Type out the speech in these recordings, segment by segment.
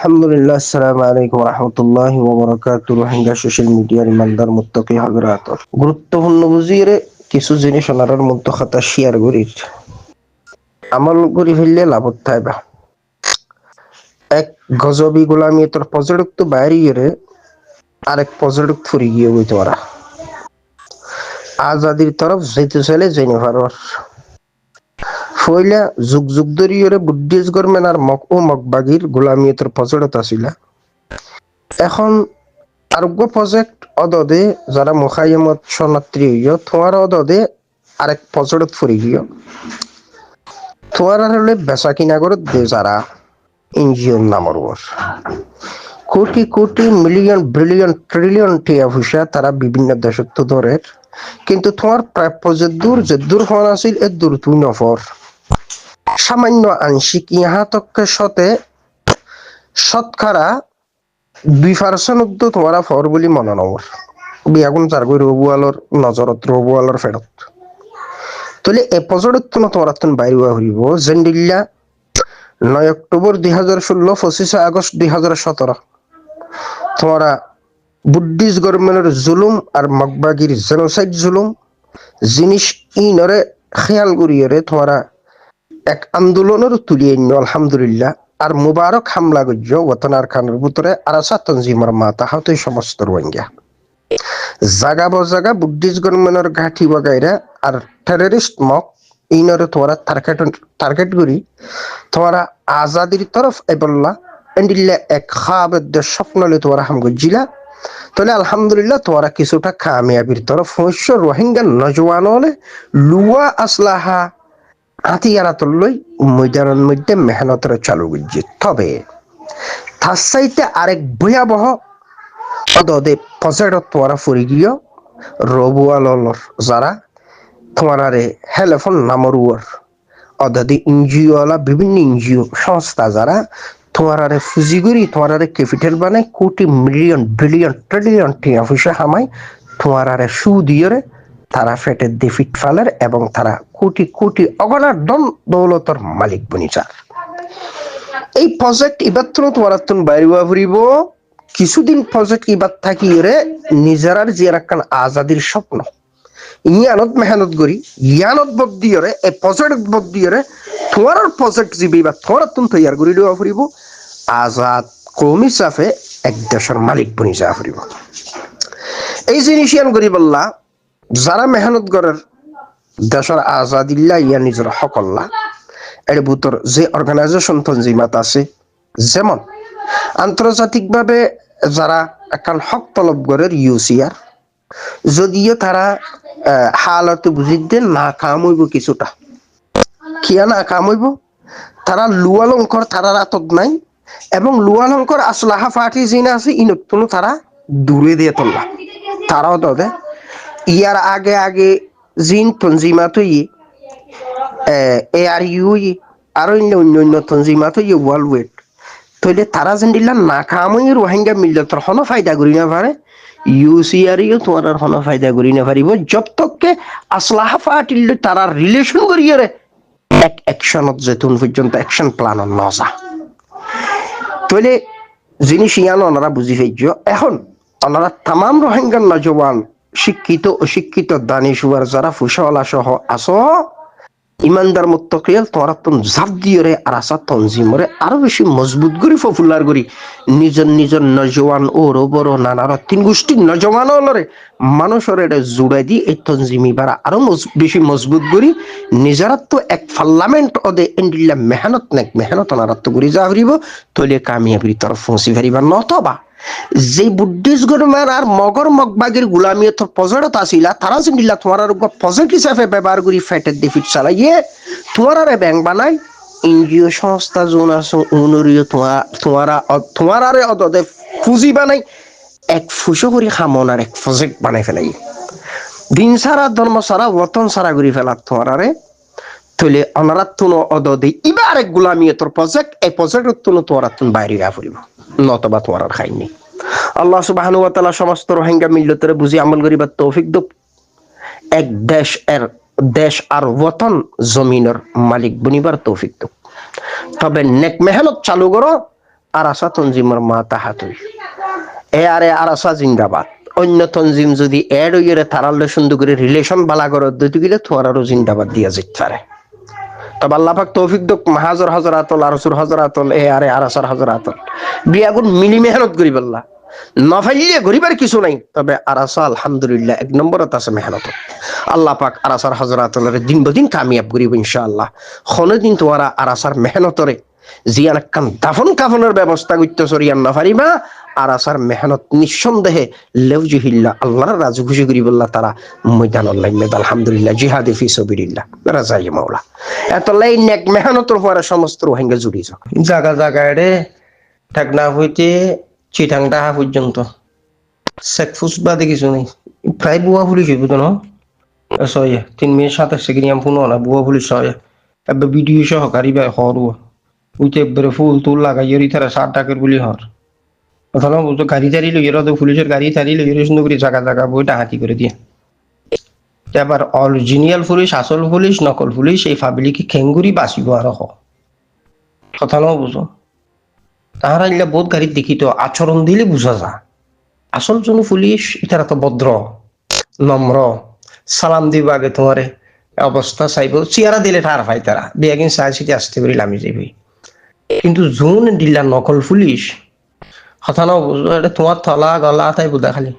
Alhamdulillah, Assalamualaikum warahmatullahi wabarakatuh. Rohingya social মিডিয়ার ইমানদার মুত্তাকি হযরত গুরুত্বপূর্ণ বুঝিয়ে কিছু জিনিস ওনার মধ্যে কথা শেয়ার করি আমল করি ফেললে লাভ থাইবা এক গজবি গোলামি তোর প্রজেক্ট তো বাইরে আরেক প্রজেক্ট ফুরি গিয়ে বই তোরা আজাদির তরফ যেতে চলে জেনে পারবার ফইলা যুগ যুগ ধরিয়ে বুদ্ধিস গরমেন আর মক ও মকবাগির গোলামিয়তের প্রজেক্ট আসিল এখন আরোগ্য প্রজেক্ট অদদে যারা মুখাইমত শরণার্থী হইয় তোমার অদদে আরেক প্রজেক্ট ফুরি গিয়ে তোমার হলে বেচা কিনা করে দে যারা এনজিওর নামর crore crore million billion trillion টিয়া পয়সা তারা বিভিন্ন দেশত ধরে কিন্তু তোমার প্রাপ্য যে দূর হওয়ার আছিল এর দূর তুই নফর সামান্য আংশিক ইহাতককে সতে শতকরা 2% তোমারা ফর বলি মনে নবর বিয়াগুন চারগই রবুয়ালর নজরত রবুয়ালর ফেরত তাহলে এ পজরত তোমার বাইরে হইব জেন্ডিল্লা 9 অক্টোবর 2016 25 আগস্ট 2017 তোমারা বুদ্ধিস্ট গভর্নমেন্টের জুলুম আর মকবাগির জেনোসাইড জুলুম জিনিস ইনরে খেয়াল করিয়ে তোমারা এক আন্দোলনের তুলিয়ে নিল আলহামদুলিল্লাহ আর মুবারক হামলা গজ্য ওয়াতনার খানের ভিতরে আরাসা তনজিমর মাতা হতে সমস্ত রোহিঙ্গা জাগা বজাগা বুদ্ধিস্ট গভর্নমেন্টের ঘাঁটি বাগাইরা আর টেররিস্ট মক ইনরে তোরা টার্গেট করি তোরা আজাদির তরফ এবল্লা এন্ডিল্লা এক খাবেদ স্বপ্নলে তোরা হাম গজ্জিলা তাহলে আলহামদুলিল্লাহ তোরা কিছুটা কামিয়াবির তরফ হইছ রোহিঙ্গা নজওয়ান হলে লুয়া আসলাহা হাতিয়ারাতলই ময়দানের মধ্যে মেহনতের চালু করছে তবে তার চাইতে আরেক ভয়াবহ পদে পজেটত তোরা ফুরি গিয়ে রবুয়ালর যারা তোমারে হেলেফোন নামরুয়ার অদাদি এনজিওলা বিভিন্ন এনজিও সংস্থা যারা তোমারে ফুজিগুড়ি তোমারে ক্যাপিটাল বানায় কোটি মিলিয়ন বিলিয়ন ট্রিলিয়ন টিয়া পয়সা হামাই তোমারে সুদিয়রে তারা ফেটে দেফিট ফালের এবং তারা কোটি কোটি অগণার দম দৌলতর মালিক বনিচার এই প্রজেক্ট ইবাদ তোমার বাইরে ফুরিব কিছুদিন প্রজেক্ট ইবাদ থাকি নিজেরার যে রাখান আজাদির স্বপ্ন ইয়ানত মেহনত করি ইয়ানত বদিয়রে এই প্রজেক্ট বদিয়রে তোমার প্রজেক্ট জিবি বা তোমার তৈয়ার করি দেওয়া ফুরিব আজাদ কৌমি সাফে এক দেশের মালিক বনি যা ফুরিব এই জিনিস ইয়ান করি বললা যারা মেহনত করার দেশের আজাদিল্লা ইয়া নিজের হকল্লা এর ভিতর যে অর্গানাইজেশন তনজিমাত আছে যেমন আন্তর্জাতিকভাবে যারা এখন হক তলব করে ইউসিআর যদিও তারা হালত বুঝিতে না কাম হইব কিছুটা কিয়া না কাম হইব তারা লুয়ালঙ্কর তারা রাতত নাই এবং লুয়ালঙ্কর আসলাহা ফাটি জিনা আছে ইনতুন তারা দূরে দিয়ে তোলা তারাও তবে ইয়ার আগে আগে জিন তনজিমাত ARU আর অন্য তনজিমাত ওয়ার্ল্ড ওয়েট তাহলে তারা যেন দিলা না কামই রোহিঙ্গা মিল্লতর হন ফায়দা করি না পারে ইউসিআরইও তোমার হন ফায়দা করি না পারিব জব তককে আসলাহা ফাটিল তারা রিলেশন করিয়ে এক অ্যাকশনত যেতুন পর্যন্ত অ্যাকশন প্ল্যান নজা তাহলে জিনিস ইয়ানো ওনারা বুঝি ফেলছ এখন ওনারা তামাম রোহিঙ্গার নজওয়ান শিক্ষিত অশিক্ষিত দানিশুয়ার যারা ফুসওয়ালা সহ আস ইমানদার মুত্তাকিয়াল তোরা তুম জাপ দিয়ে আরাসা তনজিমরে আরো বেশি মজবুত করি পপুলার করি নিজের নিজের নজওয়ান ও বড় নানার তিন গোষ্ঠীর নজওয়ান হলরে মানুষের এটা জুড়াই দি এই তনজিমি বারা আরো বেশি মজবুত করি নিজেরা তো এক পার্লামেন্ট ওদে এন্ডিল্লা মেহনত নেক মেহনত নারাত্ত করি যা হরিব তলে কামিয়াবির তরফ পৌঁছি ফেরিবা নতবা যে বুদ্ধিস্ট গরমের আর মগর মকবাগির গুলামিয়ত প্রজেক্ট আসিলা তারা জিনিলা তোমার প্রজেক্ট হিসাবে ব্যবহার করি ফেটের ডিফিট চালাইয়ে তোমার ব্যাংক বানাই এনজিও সংস্থা যোন আছে উনরিও তোমার অদে পুঁজি বানাই এক ফুসো করি খামনার এক প্রজেক্ট বানাই ফেলাই দিন সারা ধর্ম সারা ওতন সারা করি ফেলা তোমার তলে অনারাত্তুন অদে ইবার এক গুলামিয়তর প্রজেক্ট এই প্রজেক্ট তোমারাত্তুন বাইরে ফুরিব নতবা তোমার খাইনি আল্লাহ সুবহানাহু ওয়া তাআলা সমস্ত রোহিঙ্গা মিল্লতের বুঝি আমল করিবার তৌফিক দাও এক দেশ আর ওতন জমিনের মালিক বনিবার তৌফিক দাও তবে নেক মেহনত চালু করো আরাসা তঞ্জিমের মা তাহাতুই এ আরে আরাসা জিন্দাবাদ অন্য তঞ্জিম যদি এড হইরে তারালে সুন্দর করে রিলেশন বালা করে দিতে গেলে তোমার আরো জিন্দাবাদ দিয়া যেতে পারে তবে আল্লাহ পাক তৌফিক দক হাজার হাজারাতল আরসুর হাজারাতল এ আরে আরাসার হাজারাতল বিয়াগুন মিলি মেহনত করি বললা নফাইলিয়ে গরিবার কিছু নাই তবে আরাসা আলহামদুলিল্লাহ এক নম্বরত আছে মেহনত আল্লাহ পাক আরাসার হাজারাতলের দিন বদিন কামিয়াব করিব ইনশাআল্লাহ কোনদিন তোমারা আরাসার মেহনতরে জিয়ান কান দাফন কাফনের ব্যবস্থা করতে সরিয়ান না পারিবা আরাসার মেহনত নিঃসন্দেহে লেউজিহিল্লাহ আল্লাহর রাজু খুশি করি বললা তারা ময়দানুল লাইল আলহামদুলিল্লাহ জিহাদে ফি সাবিলিল্লাহ রাজাই মাওলা এত লাইন নেক মেহনতর পরে সমস্ত রোহিঙ্গা জুড়ি যাক জায়গা জায়গায় রে ঠাকনা হইতে চিটাংডাহা পর্যন্ত চেকফুস বাদে কিছু নেই প্রায় বুয়া পুলিশ হইব তো না সয় 3 মিনিট 27 সেকেন্ড আম ফোন না বুয়া পুলিশ সয় এবার ভিডিও সহকারী বা হরুয়া উইতে একবারে ফুল তুল লাগাই তারা 60 টাকার গুলি হর অথবা বলতো গাড়ি টাড়ি লই এরা তো পুলিশের গাড়ি টাড়ি লই এরা সুন্দর করে জায়গা জায়গা বই ডাকাতি করে দিয়ে এবার অরিজিনাল পুলিশ আসল পুলিশ নকল পুলিশ এই ফাবিলিকে খেঙ্গুরি বাঁচিব আর কথা ন বুঝো তাহারা ইলা বহুত গাড়িত দেখি তো আচরণ দিলে বুঝা যা আসল জন পুলিশ ইতারা তো ভদ্র নম্র সালাম দিব আগে তোমারে অবস্থা চাইব চেয়ারা দিলে ঠার ভাই তারা বিয়াগিন চাই চিটি আসতে পারি লামি যাবি কিন্তু যোন দিলা নকল পুলিশ কথা ন বুঝো এটা তোমার থলা গলা তাই বুঝা খালি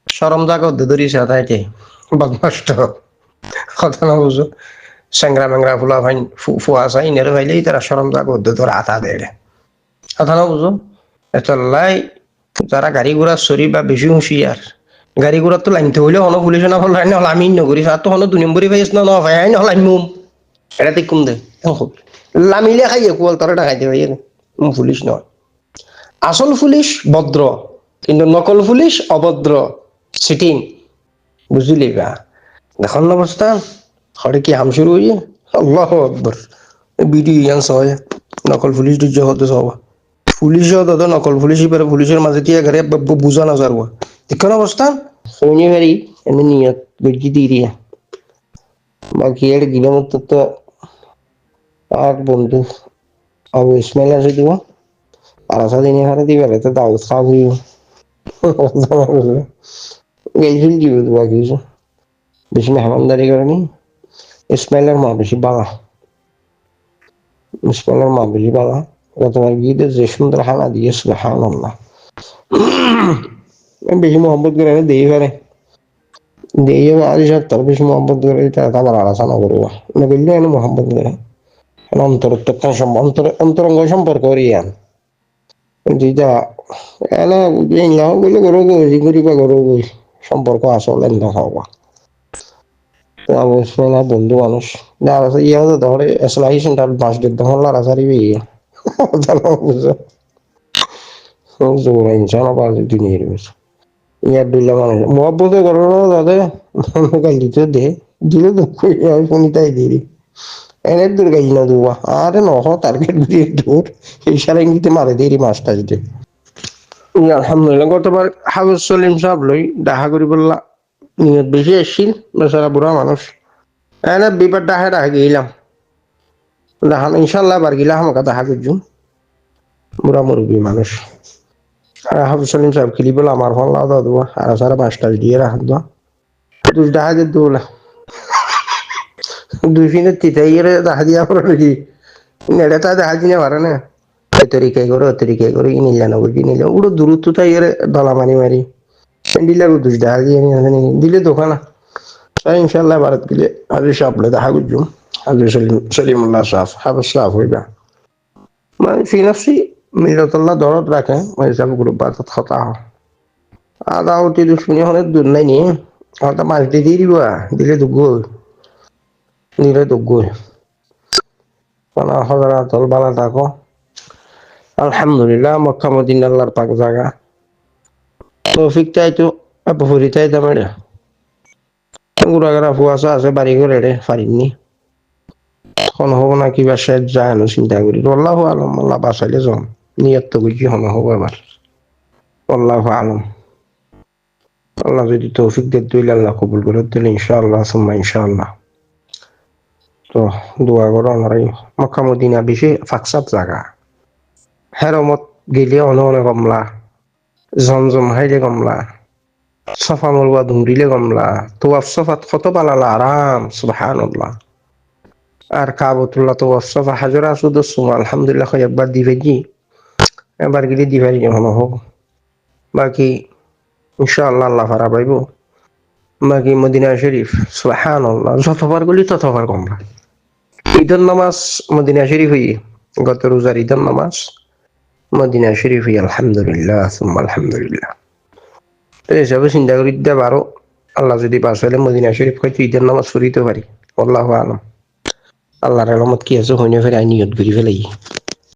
সরম জাগা ধরিছে তাইতে বদমাষ্ট কথা ন বুঝো স্যাংরা ম্যাংরা ফুলা ভাই ফুয়া চাই নেরে ভাইলেই তারা সরম জাগা ধরে আতা দেয় কথা না বুঝো এতলাই যারা গাড়ি ঘোড়া চড়ি বা বেশি হুঁশিয়ার গাড়ি ঘোড়া তো লাইনতে হইলে হন পুলিশ না হল নহলে আমি নগরী আর তো হন 2 নম্বরই পাইছ না ভাই নহলে আমি এটা কম দে লামিলে খাইয়ে কুয়াল তরে খাইতে ভাই পুলিশ নয় আসল পুলিশ ভদ্র কিন্তু নকল পুলিশ অভদ্র সিটিং বুঝলি বা দেখুন অবস্থা হরে কি হাম শুরু হইয়ে আল্লাহ আকবর ভিডিও ইয়ান সয় নকল পুলিশ দুর্য হতে সব পুলিশও দাদা নকল পুলিশই পারে পুলিশের মাঝে দিয়ে ঘরে বুঝা না যারবো দেখুন অবস্থা সৈন্য গাড়ি এমনি নিয়ত বেড়কি দিয়ে দিয়ে বাকি এর গিলাম তো আর বন্ধু আবু ইসমাইল আসে দিব আর আসা দিনে হারে দিবে তো দাও খাওয়া গেছিল দিব বাকি বেশি মেহমানদারি করেনি ইসমাইলের মা বেশি বালা ইসমাইলের মা বেশি বালা তোমার গিয়ে যে সুন্দর হানা দিয়েছিল হানা বেশি মোহাম্মত করে দিয়ে পারে দিয়ে আজ তার বেশি মোহাম্মত করে আমার আলোচনা করবো না বললে এনে মোহাম্মত করে অন্তরঙ্গ সম্পর্ক করিয়ান যেটা এনে বললে গরো গই করিবা গরো গই সম্পর্ক আসলে হওয়া অবশ্যই না বন্ধু মানুষ ইয়া ধরে এসলাই সেন্টার বাস দিতে হল রাজারি বিয়ে বুঝো জোর ইনশাল বাজ দুনিয়ার বেশ ইয়ার দুইলা মানুষ মহব্বতে করো দাদা গাল দিতে দে দিলে তো শুনিতাই দিই এনে দূর গাই না দুয়া আরে নহ টার্গেট দিয়ে দূর এই সারা ইঙ্গিতে মারে দেরি মাছটা দিতে আলহামদুলিল্লাহ গতবার হাফিজ সলিম সাহেব লই দেখা করি বললা নিয়ত বেশি আসছিল বেচারা বুড়া মানুষ এনে বিপদ ডাহে গেলাম দেখান ইনশাল্লাহ বার গিলা আমাকে দেখা করছুন বুড়া মুরব্বী মানুষ হাফিজ সলিম সাহেব খেলি বলে আমার ফোন লাদা দেবো আর সারা 5টা দিয়ে রাখ দো তুই দেখা যে দোলা 2 ফিনের তিতাই দেখা দিয়া পড়ে নাকি নেড়ে তা দেখা দিনে পারে না তরিকাই করে নিলে না বুঝি নিলে ওটা দূরত্ব তাই দলা মারি দিলে দুষ দেখা দিয়ে দিলে দোকানা ইনশাল্লাহ ভারত গেলে হাজির সাহেব দেখা করছুন হাজির সলিমুল্লাহ সাহেব হাফিজ সাহেব হইবা মানে ফিনাসি মিলতল্লাহ দরদ রাখে হিসাব গ্রুপ বা হতা আদা উঠি দুশ্মনী হলে দূর নাই নি হয়তো মাছ দিয়ে দিয়ে দিবা দিলে দুগুল হজরাতল বালা থাকো আলহামদুলিল্লাহ মক্কা মদিনা আল্লাহর পাক জায়গা তৌফিক চাইতো পুরি চাইতাম এটা গুড়াগাড়া ফুয়াশা আছে বাড়ি করে রে পারিনি কোন হবো না কিবা শেষ যায় না চিন্তা করি আল্লাহ আলম আল্লাহ বাঁচাইলে যাম নিয়ত তো বুঝি হন হবো এবার আল্লাহ আলম আল্লাহ যদি তৌফিক দিয়ে দিলে আল্লাহ কবুল করে দিলে ইনশাআল্লাহ সুম্মা ইনশাআল্লাহ তো দোয়া করো আমার এই মক্কা মদিনা বেশি ফাকসাত জায়গা হেরমত গেলে অনে কমলা, জমজম খাইলে কমলা, সফা মরবা দৌড়িলে কমলা, তোয়াফ সফাত কত পালালা আরাম, সুবহানাল্লাহ। আর কাবতুল্লাহ তোয়াফ সফা হাজরা আসুদ আলহামদুলিল্লাহ একবার দিবে কি, এবার গেলে দিবাই মনে হোক। বাকি ইনশাআল্লাহ আল্লাহ ফারা পাইব। বাকি মদিনা শরীফ সুবহানাল্লাহ, যতবার গলি ততবার কমলা। ঈদের নামাজ মদিনা শরীফ হই, গত রোজার ঈদের নামাজ মদিনা শরীফ হই, আলহামদুলিল্লাহ সুম্মা আলহামদুলিল্লাহ। তো হিসাবে চিন্তা করি দিতে পারো, আল্লাহ যদি পাশ হলে মদিনা শরীফ হয়তো ঈদের নামাজ পড়িতে পারি। আল্লাহু আলাম। আল্লাহর রহমত কি আছে হইনে ফের আই নিয়ত করি ফেলাই।